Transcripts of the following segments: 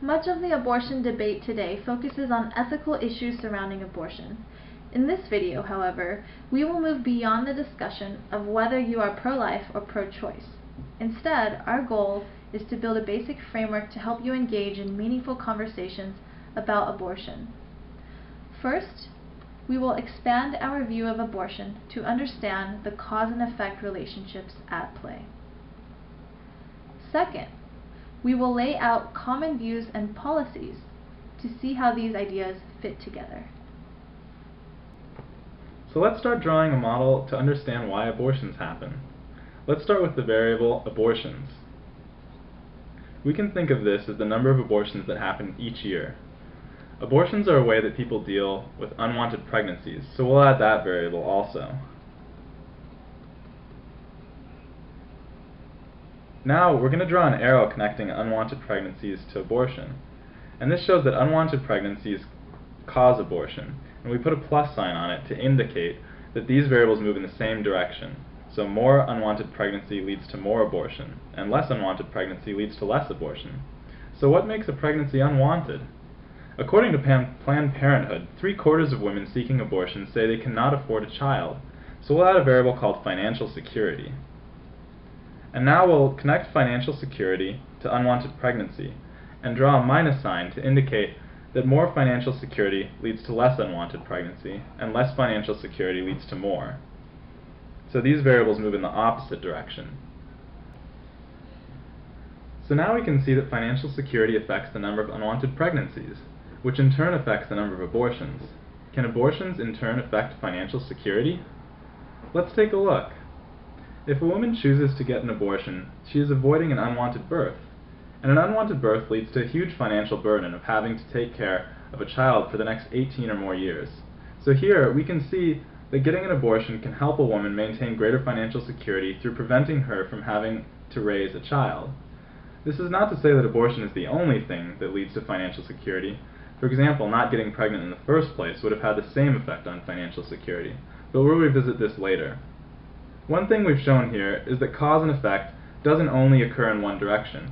Much of the abortion debate today focuses on ethical issues surrounding abortion. In this video, however, we will move beyond the discussion of whether you are pro-life or pro-choice. Instead, our goal is to build a basic framework to help you engage in meaningful conversations about abortion. First, we will expand our view of abortion to understand the cause and effect relationships at play. Second, we will lay out common views and policies to see how these ideas fit together. So let's start drawing a model to understand why abortions happen. Let's start with the variable abortions. We can think of this as the number of abortions that happen each year. Abortions are a way that people deal with unwanted pregnancies, so we'll add that variable also. Now we're going to draw an arrow connecting unwanted pregnancies to abortion. And this shows that unwanted pregnancies cause abortion, and we put a plus sign on it to indicate that these variables move in the same direction. So more unwanted pregnancy leads to more abortion, and less unwanted pregnancy leads to less abortion. So what makes a pregnancy unwanted? According to Planned Parenthood, 3/4 of women seeking abortion say they cannot afford a child. So we'll add a variable called financial security. And now we'll connect financial security to unwanted pregnancy, and draw a minus sign to indicate that more financial security leads to less unwanted pregnancy, and less financial security leads to more. So these variables move in the opposite direction. So now we can see that financial security affects the number of unwanted pregnancies, which in turn affects the number of abortions. Can abortions in turn affect financial security? Let's take a look. If a woman chooses to get an abortion, she is avoiding an unwanted birth. And an unwanted birth leads to a huge financial burden of having to take care of a child for the next 18 or more years. So here we can see that getting an abortion can help a woman maintain greater financial security through preventing her from having to raise a child. This is not to say that abortion is the only thing that leads to financial security. For example, not getting pregnant in the first place would have had the same effect on financial security, but we'll revisit this later. One thing we've shown here is that cause and effect doesn't only occur in one direction.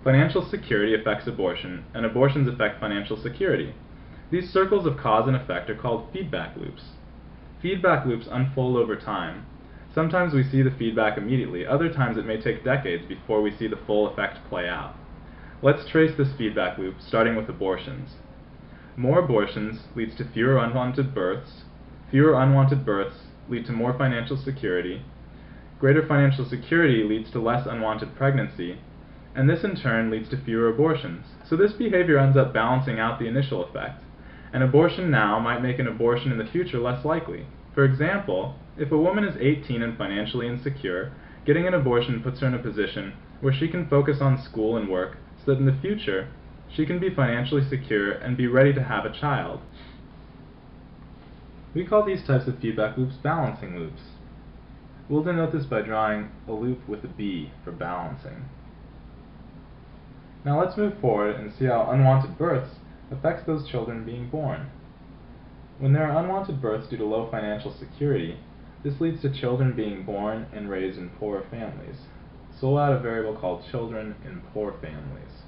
Financial security affects abortion, and abortions affect financial security. These circles of cause and effect are called feedback loops. Feedback loops unfold over time. Sometimes we see the feedback immediately, other times it may take decades before we see the full effect play out. Let's trace this feedback loop, starting with abortions. More abortions leads to fewer unwanted births. Fewer unwanted births lead to more financial security. Greater financial security leads to less unwanted pregnancy, and this in turn leads to fewer abortions. So this behavior ends up balancing out the initial effect. An abortion now might make an abortion in the future less likely. For example, if a woman is 18 and financially insecure, getting an abortion puts her in a position where she can focus on school and work so that in the future she can be financially secure and be ready to have a child. We call these types of feedback loops balancing loops. We'll denote this by drawing a loop with a B for balancing. Now let's move forward and see how unwanted births affects those children being born. When there are unwanted births due to low financial security, this leads to children being born and raised in poor families. So we'll add a variable called children in poor families.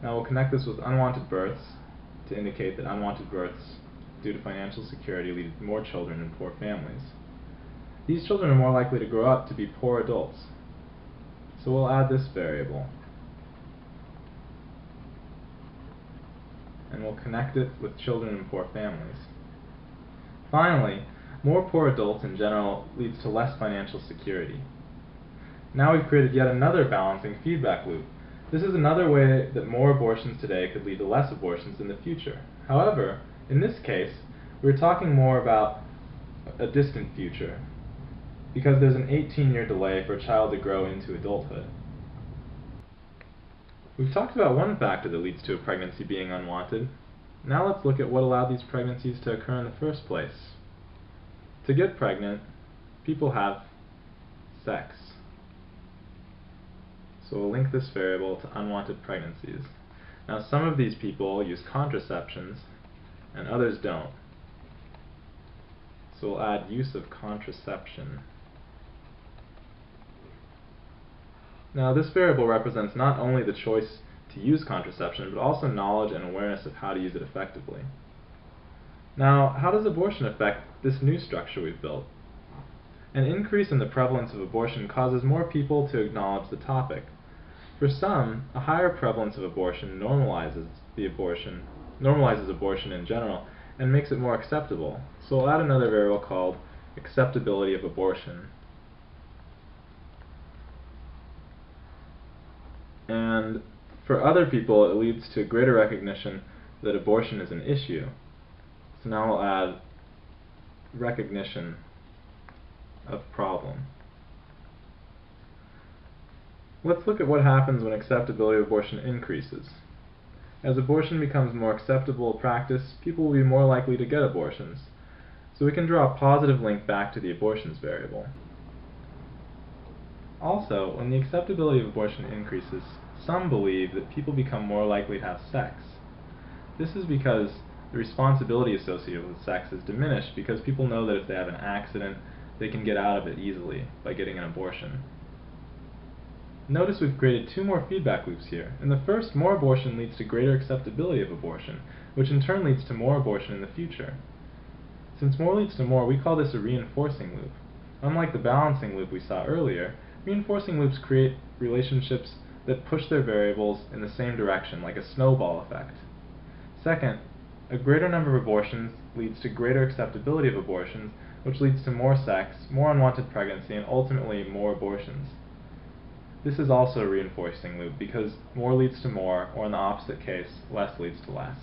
Now we'll connect this with unwanted births to indicate that unwanted births due to financial security lead to more children in poor families. These children are more likely to grow up to be poor adults. So we'll add this variable. And we'll connect it with children in poor families. Finally, more poor adults in general leads to less financial security. Now we've created yet another balancing feedback loop. This is another way that more abortions today could lead to less abortions in the future. However, in this case, we're talking more about a distant future, because there's an 18-year delay for a child to grow into adulthood. We've talked about one factor that leads to a pregnancy being unwanted. Now let's look at what allowed these pregnancies to occur in the first place. To get pregnant, people have sex. So we'll link this variable to unwanted pregnancies. Now some of these people use contraceptions and others don't. So we'll add use of contraception. Now, this variable represents not only the choice to use contraception, but also knowledge and awareness of how to use it effectively. Now, how does abortion affect this new structure we've built? An increase in the prevalence of abortion causes more people to acknowledge the topic. For some, a higher prevalence of abortion normalizes abortion in general and makes it more acceptable. So we'll add another variable called acceptability of abortion. And for other people, it leads to greater recognition that abortion is an issue. So now we'll add recognition of problem. Let's look at what happens when acceptability of abortion increases. As abortion becomes more acceptable practice, people will be more likely to get abortions. So we can draw a positive link back to the abortions variable. Also, when the acceptability of abortion increases, some believe that people become more likely to have sex. This is because the responsibility associated with sex is diminished because people know that if they have an accident, they can get out of it easily by getting an abortion. Notice we've created two more feedback loops here. In the first, more abortion leads to greater acceptability of abortion, which in turn leads to more abortion in the future. Since more leads to more, we call this a reinforcing loop. Unlike the balancing loop we saw earlier, reinforcing loops create relationships that push their variables in the same direction, like a snowball effect. Second, a greater number of abortions leads to greater acceptability of abortions, which leads to more sex, more unwanted pregnancy, and ultimately more abortions. This is also a reinforcing loop because more leads to more, or in the opposite case, less leads to less.